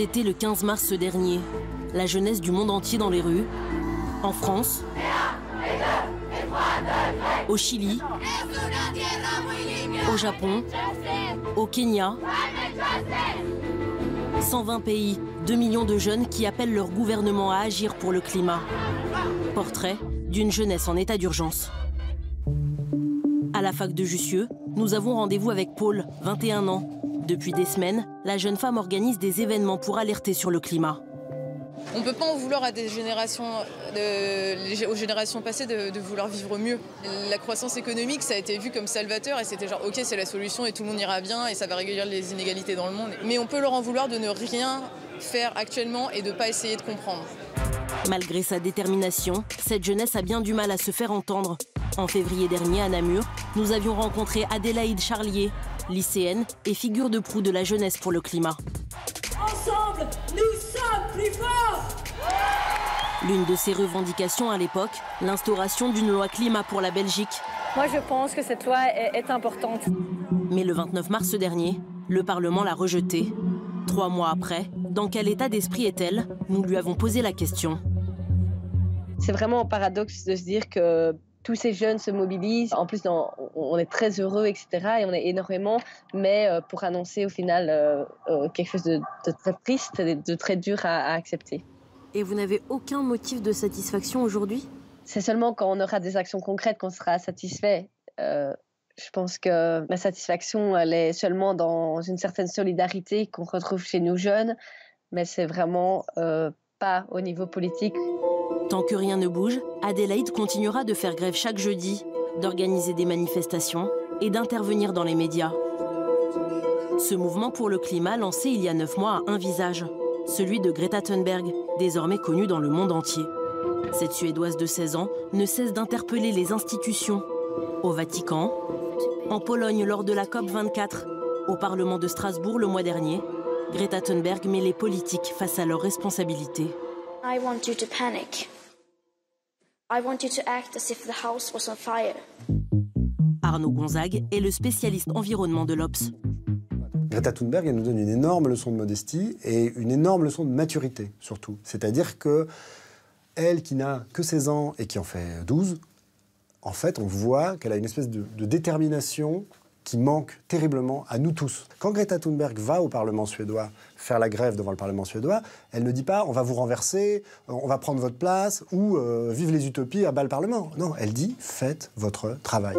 C'était le 15 mars dernier. La jeunesse du monde entier dans les rues. En France, au Chili, au Japon, au Kenya. 120 pays, 2 millions de jeunes qui appellent leur gouvernement à agir pour le climat. Portrait d'une jeunesse en état d'urgence. À la fac de Jussieu, nous avons rendez-vous avec Paul, 21 ans. Depuis des semaines, la jeune femme organise des événements pour alerter sur le climat. On ne peut pas en vouloir à aux générations passées de vouloir vivre mieux. La croissance économique, ça a été vu comme salvateur et c'était genre ok, c'est la solution et tout le monde ira bien et ça va réduire les inégalités dans le monde. Mais on peut leur en vouloir de ne rien faire actuellement et de ne pas essayer de comprendre. Malgré sa détermination, cette jeunesse a bien du mal à se faire entendre. En février dernier, à Namur, nous avions rencontré Adélaïde Charlier, lycéenne et figure de proue de la jeunesse pour le climat. Ensemble, nous sommes plus forts! L'une de ses revendications à l'époque, l'instauration d'une loi climat pour la Belgique. Moi, je pense que cette loi est importante. Mais le 29 mars dernier, le Parlement l'a rejetée. 3 mois après, dans quel état d'esprit est-elle? Nous lui avons posé la question. C'est vraiment un paradoxe de se dire que tous ces jeunes se mobilisent. En plus, on est très heureux, etc. Et on est énormément, mais pour annoncer au final quelque chose de très triste, de très dur à accepter. Et vous n'avez aucun motif de satisfaction aujourd'hui? C'est seulement quand on aura des actions concrètes qu'on sera satisfait. Je pense que ma satisfaction, elle est seulement dans une certaine solidarité qu'on retrouve chez nous jeunes, mais c'est vraiment pas au niveau politique. Tant que rien ne bouge, Adélaïde continuera de faire grève chaque jeudi, d'organiser des manifestations et d'intervenir dans les médias. Ce mouvement pour le climat, lancé il y a 9 mois, a un visage, celui de Greta Thunberg, désormais connue dans le monde entier. Cette Suédoise de 16 ans ne cesse d'interpeller les institutions. Au Vatican, en Pologne lors de la COP24, au Parlement de Strasbourg le mois dernier, Greta Thunberg met les politiques face à leurs responsabilités. I want you to panic. I want you to act as if the house was on fire. Arnaud Gonzague est le spécialiste environnement de l'Obs. Greta Thunberg, elle nous donne une énorme leçon de modestie et une énorme leçon de maturité, surtout. C'est-à-dire que elle, qui n'a que 16 ans et qui en fait 12, en fait, on voit qu'elle a une espèce de détermination qui manque terriblement à nous tous. Quand Greta Thunberg va au Parlement suédois faire la grève devant le Parlement suédois, elle ne dit pas « on va vous renverser, on va prendre votre place » ou « vive les utopies, à bas le Parlement ». Non, elle dit « faites votre travail ».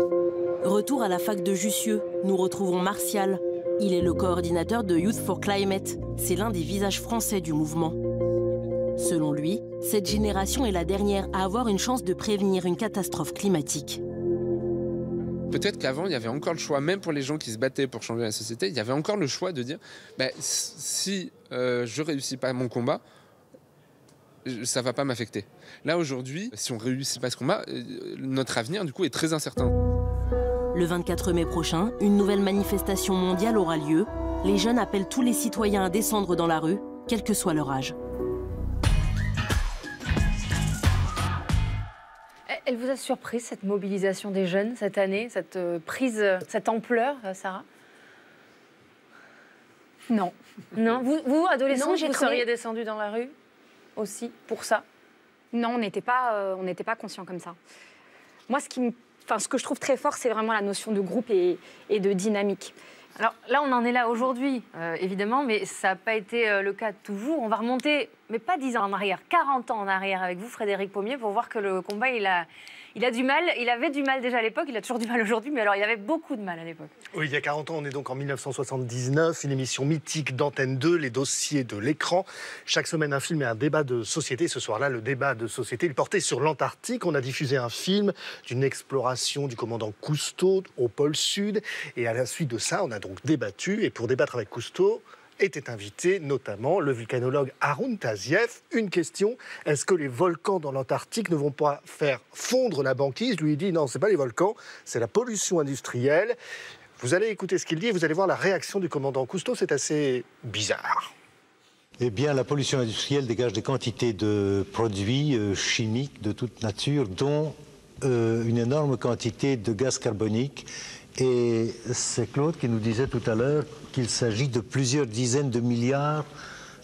Retour à la fac de Jussieu, nous retrouvons Martial. Il est le coordinateur de Youth for Climate. C'est l'un des visages français du mouvement. Selon lui, cette génération est la dernière à avoir une chance de prévenir une catastrophe climatique. Peut-être qu'avant, il y avait encore le choix, même pour les gens qui se battaient pour changer la société, il y avait encore le choix de dire si je ne réussis pas mon combat, ça ne va pas m'affecter. Là, aujourd'hui, si on ne réussit pas ce combat, notre avenir, du coup, est très incertain. Le 24 mai prochain, une nouvelle manifestation mondiale aura lieu. Les jeunes appellent tous les citoyens à descendre dans la rue, quel que soit leur âge. Elle vous a surpris, cette mobilisation des jeunes cette année, cette prise, cette ampleur, Sarah? Non. Non, vous adolescents, vous seriez descendus dans la rue aussi pour ça? Non, on n'était pas conscients comme ça. Moi, ce que je trouve très fort, c'est vraiment la notion de groupe et de dynamique. Alors là, on en est là aujourd'hui, évidemment, mais ça n'a pas été le cas toujours. On va remonter, mais pas 10 ans en arrière, 40 ans en arrière avec vous, Frédéric Pommier, pour voir que le combat, il a du mal. Il avait du mal déjà à l'époque, il a toujours du mal aujourd'hui, mais alors il avait beaucoup de mal à l'époque. Oui, il y a 40 ans, on est donc en 1979, une émission mythique d'Antenne 2, les dossiers de l'écran. Chaque semaine, un film et un débat de société. Ce soir-là, le débat de société, il portait sur l'Antarctique. On a diffusé un film d'une exploration du commandant Cousteau au pôle Sud. Et à la suite de ça, on a donc débattu. Et pour débattre avec Cousteau, était invité notamment le volcanologue Haroun Tazieff. Une question, est-ce que les volcans dans l'Antarctique ne vont pas faire fondre la banquise? Lui, il dit non, ce n'est pas les volcans, c'est la pollution industrielle. Vous allez écouter ce qu'il dit et vous allez voir la réaction du commandant Cousteau, c'est assez bizarre. Eh bien, la pollution industrielle dégage des quantités de produits chimiques de toute nature, dont une énorme quantité de gaz carbonique. Et c'est Claude qui nous disait tout à l'heure qu'il s'agit de plusieurs dizaines de milliards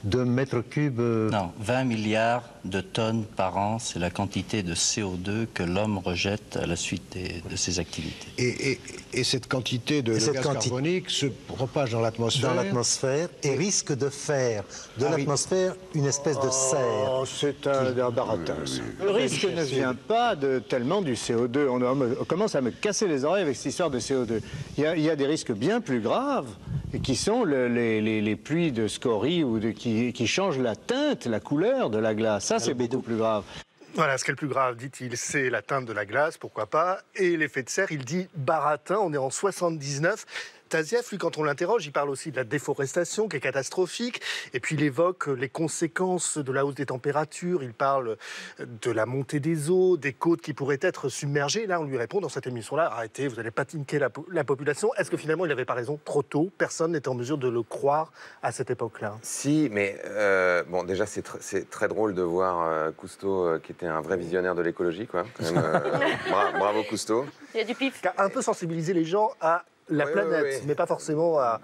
de mètres cubes. Non, 20 milliards de tonnes par an, c'est la quantité de CO2 que l'homme rejette à la suite de ses activités. Et cette quantité de gaz carbonique se propage dans l'atmosphère. Dans l'atmosphère et risque de faire de l'atmosphère une espèce de serre. C'est un baratin. Le risque ne vient pas tellement du CO2. On commence à me casser les oreilles avec cette histoire de CO2. Il y a des risques bien plus graves qui sont les pluies de scories ou qui changent la teinte, la couleur de la glace. Ça, c'est beaucoup plus grave. Voilà, ce qui est le plus grave, dit-il, c'est la teinte de la glace, pourquoi pas, et l'effet de serre, il dit baratin, on est en 79. Tazieff, lui, quand on l'interroge, il parle aussi de la déforestation qui est catastrophique, et puis il évoque les conséquences de la hausse des températures, il parle de la montée des eaux, des côtes qui pourraient être submergées. Là, on lui répond dans cette émission-là, arrêtez, vous n'allez pas paniquer la population. Est-ce que finalement, il n'avait pas raison trop tôt? Personne n'était en mesure de le croire à cette époque-là. Si, mais bon, déjà, c'est très drôle de voir Cousteau, qui était un vrai visionnaire de l'écologie, quoi. Quand même, bravo Cousteau. Il y a du pif. Qui a un peu sensibilisé les gens à la planète, mais pas forcément à...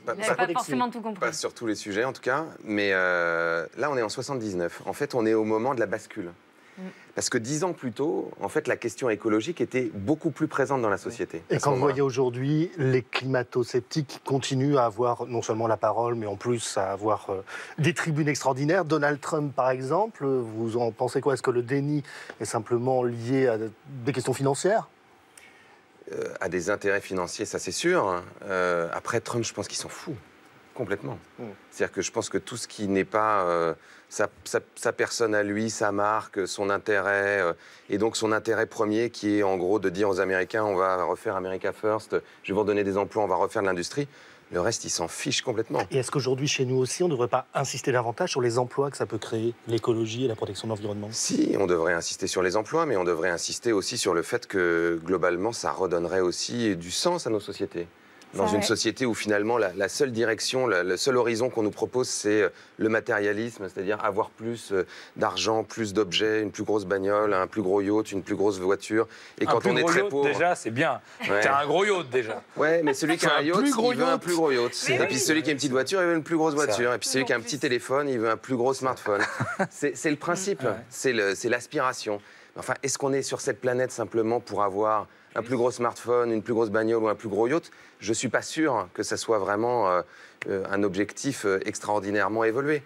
Pas forcément tout compris. Pas sur tous les sujets, en tout cas. Mais là, on est en 79. En fait, on est au moment de la bascule. Parce que 10 ans plus tôt, en fait, la question écologique était beaucoup plus présente dans la société. Et quand vous voyez aujourd'hui les climato-sceptiques qui continuent à avoir non seulement la parole, mais en plus à avoir des tribunes extraordinaires. Donald Trump, par exemple, vous en pensez quoi? Est-ce que le déni est simplement lié à des questions financières? À des intérêts financiers, ça c'est sûr. Après, Trump, je pense qu'il s'en fout complètement. C'est-à-dire que je pense que tout ce qui n'est pas sa personne à lui, sa marque, son intérêt, et donc son intérêt premier qui est en gros de dire aux Américains, on va refaire America First, je vais vous redonner des emplois, on va refaire de l'industrie. Le reste, il s'en fiche complètement. Et est-ce qu'aujourd'hui, chez nous aussi, on ne devrait pas insister davantage sur les emplois que ça peut créer, l'écologie et la protection de l'environnement? Si, on devrait insister sur les emplois, mais on devrait insister aussi sur le fait que, globalement, ça redonnerait aussi du sens à nos sociétés. Dans une société où, finalement, la seule direction, le seul horizon qu'on nous propose, c'est le matérialisme, c'est-à-dire avoir plus d'argent, plus d'objets, une plus grosse bagnole, un plus gros yacht, une plus grosse voiture. Et quand on est très pauvre... Déjà, c'est bien. Ouais. T'as un gros yacht, déjà. Ouais, mais celui qui a un yacht, il veut un plus gros yacht. Et puis celui qui a une petite voiture, il veut une plus grosse voiture. Et puis celui qui a un petit téléphone, il veut un plus gros smartphone. C'est le principe, c'est l'aspiration. Enfin, est-ce qu'on est sur cette planète simplement pour avoir un plus gros smartphone, une plus grosse bagnole ou un plus gros yacht? Je ne suis pas sûr que ça soit vraiment un objectif extraordinairement évolué.